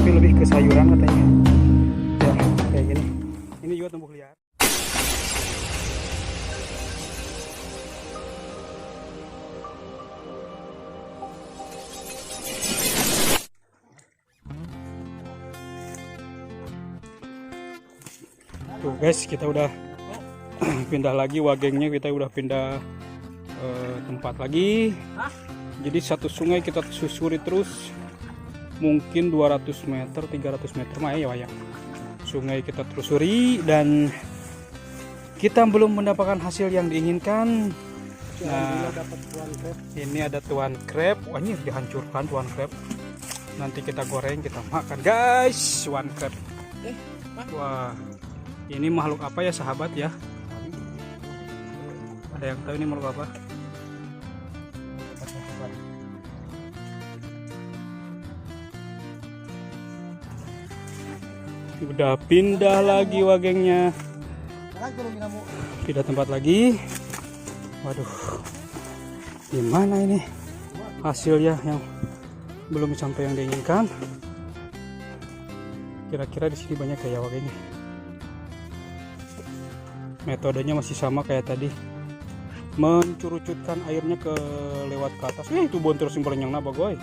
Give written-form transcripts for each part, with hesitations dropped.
tapi lebih ke sayuran katanya. Ya, kayak gini. Ini juga tumbuh liar. Tuh guys, kita udah pindah lagi wagengnya, kita udah pindah tempat lagi. Jadi satu sungai kita susuri terus, mungkin 200 meter 300 meter mah ya wayang sungai kita telusuri, dan kita belum mendapatkan hasil yang diinginkan. Nah, ini ada tuan crab. Wah, ini dihancurkan tuan crab. Nanti kita goreng, kita makan guys, tuan crab. Wah, ini makhluk apa ya sahabat ya? Ada yang tahu ini makhluk apa? Udah pindah lagi wagengnya, pindah tempat lagi. Waduh, gimana ini hasilnya yang belum sampai yang diinginkan? Kira-kira di sini banyak kayak wagengnya. Metodenya masih sama kayak tadi, mencurucutkan airnya ke lewat ke atas. Itu bontor simpelan yang napa goy.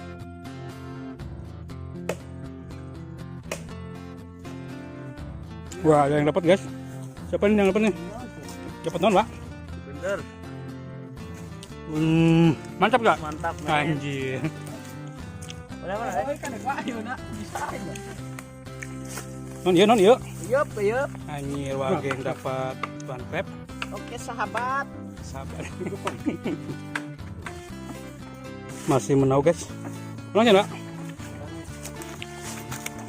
Wah, ada yang dapat guys. Siapa nih yang dapat nih? Dapat non, Pak? Bener. Mantap gak? Mantap. Anjir. Mana kan ayo nak bisa aja. Non iya. Yup. Anjir, wageng dapat tuan crab. Oke sahabat. Sabar. Masih menau guys. Pulang ya, Nak?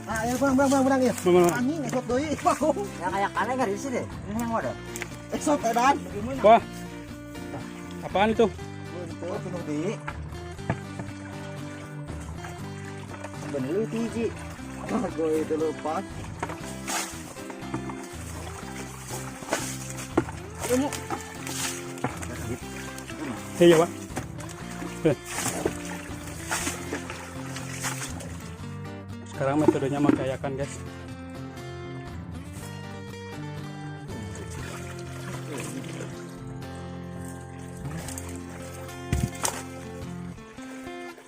Ayo bang ya. Mana? Anjing esot deui. Yang kayak kalian enggak di sini. Ini yang ada. Esot edan. Wah. Apaan itu? Itu penuh deui. Bener tiji. Gue itu lupa. Ini. Iya, Pak. Sekarang metodenya mengkayakan guys.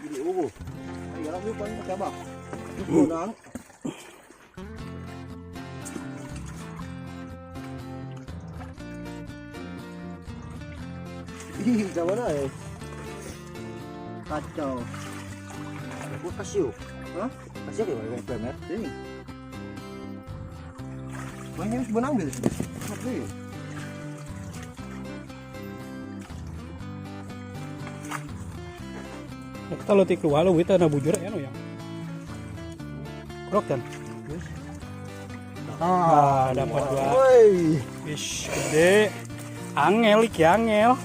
Ini ayo lang yun paling magkaba. Unang. Ih, jawa na eh. Kacau. Buat kasih. Hah? Kasih di mana planet ini? Banyak yang sebenang deh. Oke. Kita lo tik walau kita na bujur ya no yang. Krok kan? Dapat dua. Ish, gede. Angel iki angel.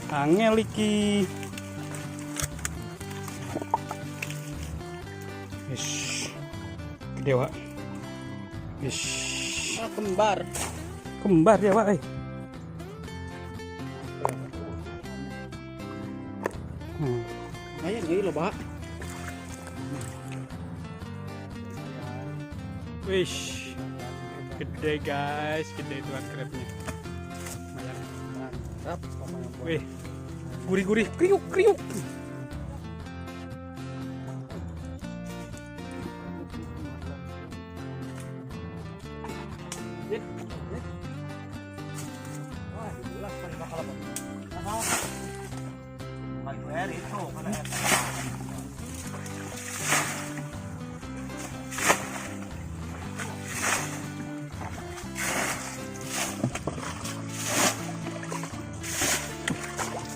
Angel iki. Ish. Gede, Pak. Ish. Kembar. Kembar ya, Pak. Ayo nih lo, Pak. Wish. Gede guys, gede tuan crabnya. Mantap. Wih. Gurih-gurih, kriuk.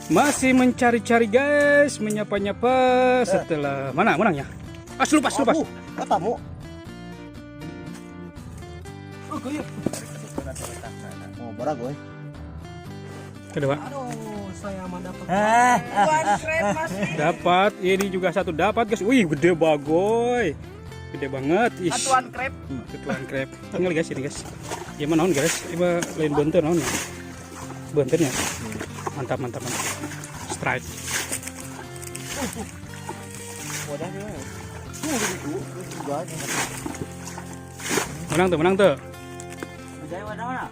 Masih mencari-cari guys, menyapa-nyapa setelah mana menangnya? Lepas. Katamu. Oh, barang gue. Kedua. Aduh, saya mendapat. Dapat, ini juga satu dapat guys. Wih, gede bagoy. Gede banget. Tuan crab. Tuan crab. Tinggal guys ini guys. Ya mana guys? Iba lain bonten naon. Bontennya. Mantap. Strike. Wadah dia. Menang tuh. Jadi mana?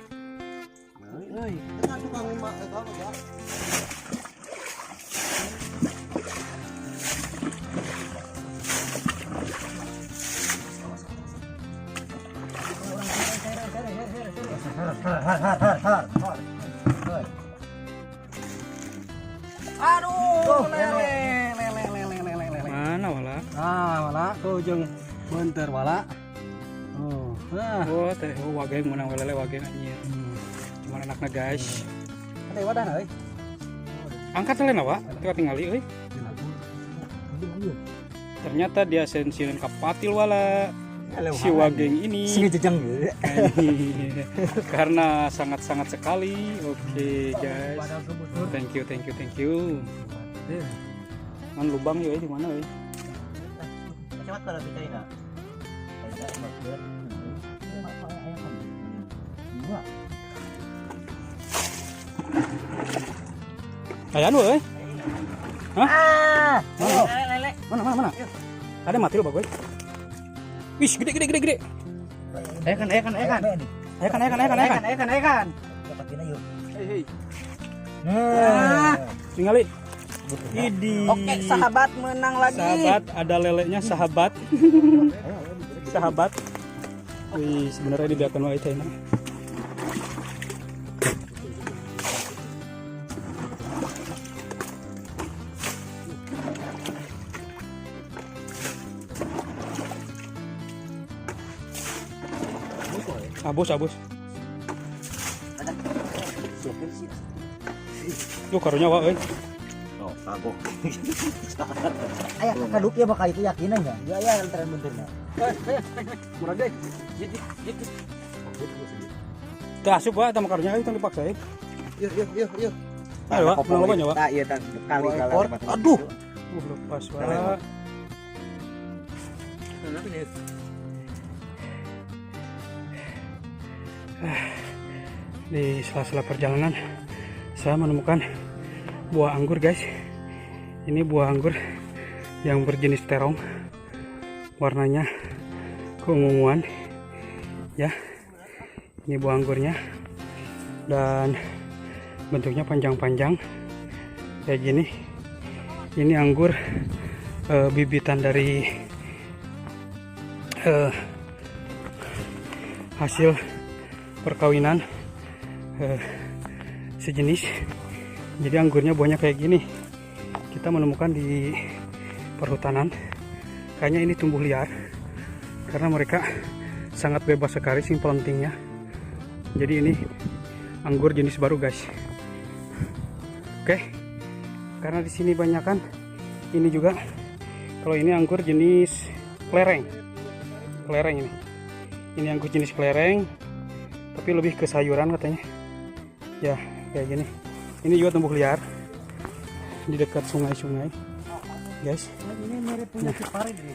Aduh, lele. Mana wala? Wala tuh jeung beunteur wala. Oh, teh wageng menang lele wageng anjir. Cuman anakna guys. Ada wadahna euy. Angkat lele wa, kita tinggali euy. Ternyata dia sensiun kapatil wala. Si wageng ini Sing jejeng. karena sangat-sangat sekali. Oke guys, thank you. Man lubang ya di mana ya? Cepat kalau kita ini. Ayan weh. Hah? Lele. Mana? Ada mati lo bagus. Wih, gede. Ekan. Dapatin ayo. Hei. Tinggali. Idi. Oke, sahabat menang lagi. Sahabat, ada lelenya sahabat. Sahabat. Wih, sebenarnya dibiarkan wae China. Abus. Tuh karunya wa euy. Oh, kagok. Aya kaduk ya bakal itu yakinan enggak? Ya antara benturnya. Murah deh. Teu asup wa tah karunya euy tong dipaksain. Yuk. Ayo wa, menang lobanya wa. Iya, kali. Aduh. Lepas wa. Di sela-sela perjalanan saya menemukan buah anggur guys. Ini buah anggur yang berjenis terong, warnanya keunguan ya. Ini buah anggurnya dan bentuknya panjang-panjang kayak gini. Ini anggur bibitan dari hasil perkawinan sejenis. Jadi anggurnya buahnya kayak gini. Kita menemukan di perhutanan. Kayaknya ini tumbuh liar karena mereka sangat bebas sekali simplantingnya. Jadi ini anggur jenis baru guys. Oke, karena di sini banyak kan ini juga. Kalau ini anggur jenis kelereng ini anggur jenis kelereng, tapi lebih ke sayuran katanya ya, kayak gini. Ini juga tumbuh liar di dekat sungai-sungai guys. Ini mirip punya Ciparit.